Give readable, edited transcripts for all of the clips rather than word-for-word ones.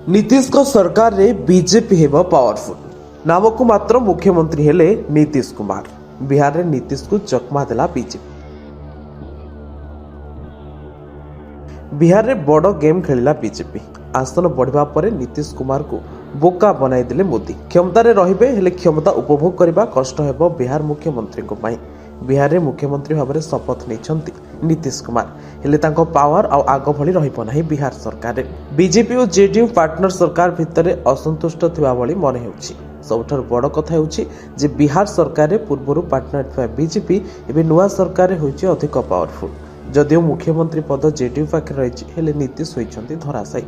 नीतीश सरकार रे बीजेपी हेब पावरफुल। नाम को मात्र मुख्यमंत्री हेले नीतीश कुमार। बिहार रे नीतीश को चकमा देला बीजेपी। बिहार रे बड़ गेम खेलिला बीजेपी। आसन बढ़िबा परे नीतीश कुमार को बोका बनाई दिले मोदी। क्षमता रे रहिबे हेले क्षमता उपभोग करबा कष्ट हेबो बिहार मुख्यमंत्री को पाई। बिहार रे मुख्यमंत्री भाବରେ शपथ ନେଇଛନ୍ତି नीतीश कुमार। हेले तांको पावर आ आगो भली रहिबो नाही बिहार सरकार रे। बीजेपी और जेडीयू पार्टनर सरकार भितरे असंतुष्ट थिबा भली मने हेउछि। सबठार बड़ कथा हेउछि जे बिहार सरकार रे पूर्वरु पार्टनर थिबा बीजेपी एबे नुवा सरकार रे होइछि अधिक पावरफुल। जदिओ मुख्यमंत्री पद जेडीयू पाखे रही हेले नीतीश होइछन्ति धराशायी,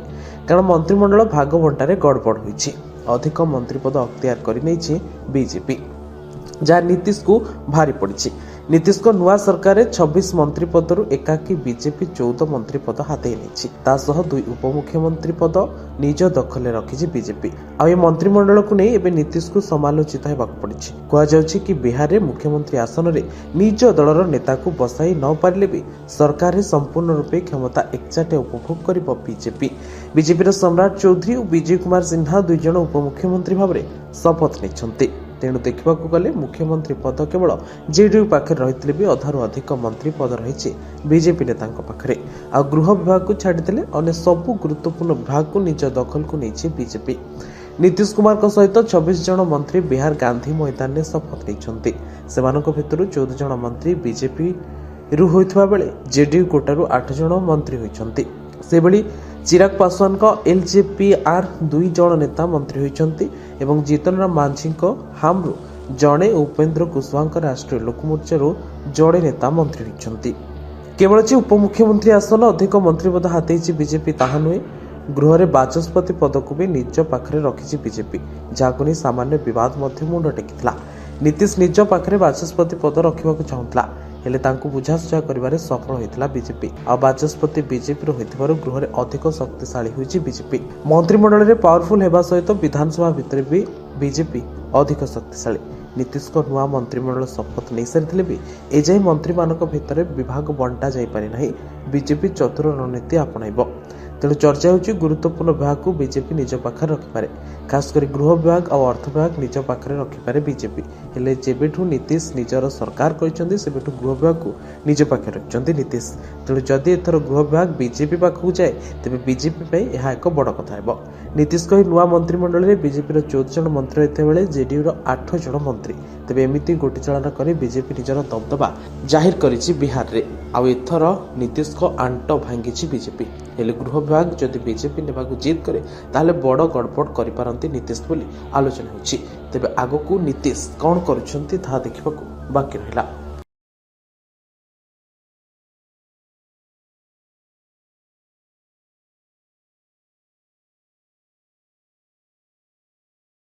कारण मंत्रिमंडल भाग बंटारे गड़बड़ होइछि। अधिक मंत्री पद अख्तियार करि नैछि बीजेपी, जहाँ नीतीश को भारी पड़ी। नीतीश को नुआ सरकार 26 मंत्री पदरु एकाकी बीजेपी 14 मंत्री पद हाथई नहीं। 2 उपमुख्यमंत्री पद निज दखल रखी बीजेपी। आ मंत्रिमंडल को नहीं एबे नीतीश को समालोचित होगाक पड़ी। कहुछि कि बिहार में मुख्यमंत्री आसन में निज दलर नेता को बसाई न पारे भी सरकार संपूर्ण रूपे क्षमता एकचाटे उपभोग कर बीजेपी। बीजेपी सम्राट चौधरी और विजय कुमार सिन्हा 2 जन उपमुख्यमंत्री भाव में शपथ नहीं। तेणु देखा गले मुख्यमंत्री पद केवल जेडीयू पाखे रही भी अधारू अधिक मंत्री पद रही बीजेपी नेता पाखे। आ गृह विभाग को छाड़देले अन्य सबु गुरुत्वपूर्ण विभाग को निज दखल को नहीं बीजेपी। नीतीश कुमार सहित 26 जन मंत्री बिहार गांधी मैदान में शपथ नहीं। भितर 14 जन मंत्री बीजेपी रु होइथबा बेले जेडीयू कोटारू 8 जन मंत्री होइछन्ति। सेबली चिराग पासवान का एलजेपीआर 2 जन नेता मंत्री होइछन्ति एवं जीतन राम मांझी हामरू जड़े उपेन्द्र कुशवाहा राष्ट्रीय लोकमोर्चा जड़े नेता मंत्री होइछन्ति। केवल जे उपमुख्यमंत्री आसन अधिक मंत्री पद हाथई बीजेपी ताहा नुहे, गृह में बाचस्पति पद को भी निज पाखे रखी बीजेपी, जहां नहीं सामान्य विवाद मुंड टेकिथिला। नीतीश निज पाखे बाचस्पति पद रखा चाहूला, हेले तांको बुझासुझा करिबारे सफल होइथिला बीजेपी। आ बाचस्पति बीजेपी रो होइथिबारु गृह रे अधिक शक्तिशाली होइछि बीजेपी। मंत्रिमंडल रे पावरफुल हेबा सहित विधानसभा भितर भी बीजेपी अधिक शक्तिशाली। नीतीश को नुआ मंत्रिमंडल शपथ नहीं सारी भी एजाई मंत्री मानक भितर विभाग बंटा जाई पारि नाही। बीजेपी चतुर रणनीति आपणाइब। तेणु चर्चा होची गुरुत्वपूर्ण विभाग को बीजेपी निज पाखे रखिपारे, खासकर गृह विभाग और अर्थ विभाग निज पाखे रखिपारे बीजेपी। हेले जेबेठू नीतीश निजर सरकार करिसंती सेबेठू गृह विभाग को निज पाखे रखिसंती नीतीश। तेणु जदि एथर गृह विभाग बीजेपी पाखु जाए तेबे बीजेपी पई एहा एक बड़ कथा हेबो। नीतीश कही नुआ मंत्रिमंडल रे बीजेपी 14 जन मंत्री रहते बेले जेडीयू 8 जन मंत्री। तेबे एमिति गोटी चालना करी बीजेपी निजर दबदबा जाहिर करिछि बिहार रे। आ एथर नीतीश को आंट भांगिछि बीजेपी। हेले गृह विभाग जदि बीजेपी नेबाकू जिद करे ताहले बड़ गड़बड़ करिपारंती नीतीश बोली आलोचना होछि। तेबे आगकू नीतीश कौन करुछंती ताहा देखिबाकू बाकी रहिला।